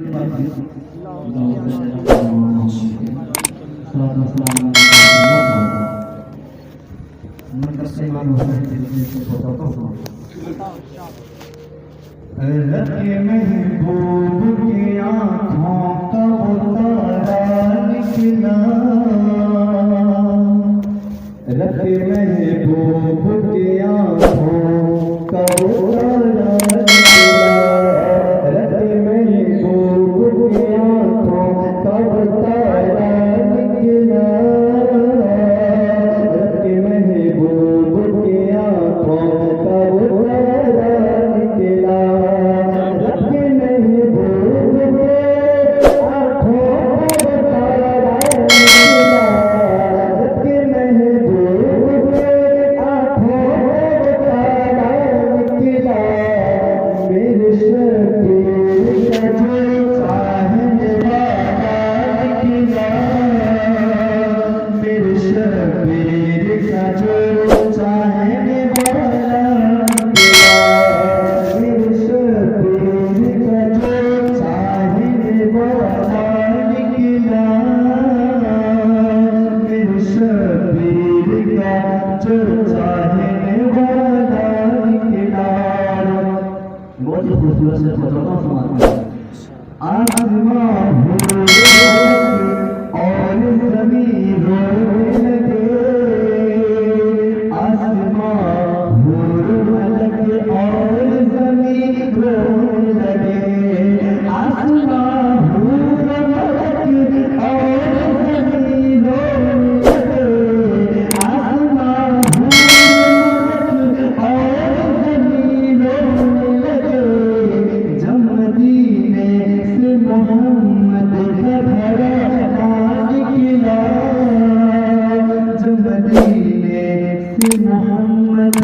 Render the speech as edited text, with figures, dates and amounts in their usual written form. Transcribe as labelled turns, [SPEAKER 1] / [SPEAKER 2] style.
[SPEAKER 1] रखे महबूब की आँखों का उतारा निकला, रखे महबूब की आँखों का उतारा निकला, रखे महबूब की आँखों का उतारा निकला, रखे महबूब की आँखों का उतारा निकला, रखे महबूब के आँखों का उतारा निकला, रखे महबूब के आँखों का उतारा निकला, मेरे शबीर का जो चाहने वाला निकला, मेरे शबीर का जो चाहने वाला निकला, मेरे शबीर का जो चाहने वाला निकला, मेरे शबीर का जो चाहने वाला निकला। बहुत ही खूबसूरत से फतवा सुनाते हैं। आसमां रोने और ज़मीन रोने लगे, आसमां रोने लगे और ज़मीन रोने लगे, आसमां रोने लगे और ज़मीन रोने लगे, आसमां रोने लगे और ज़मीन रोने लगे, जब मदीने से मोहम्मद का घराना निकला, जब मदीने से मोहम्मद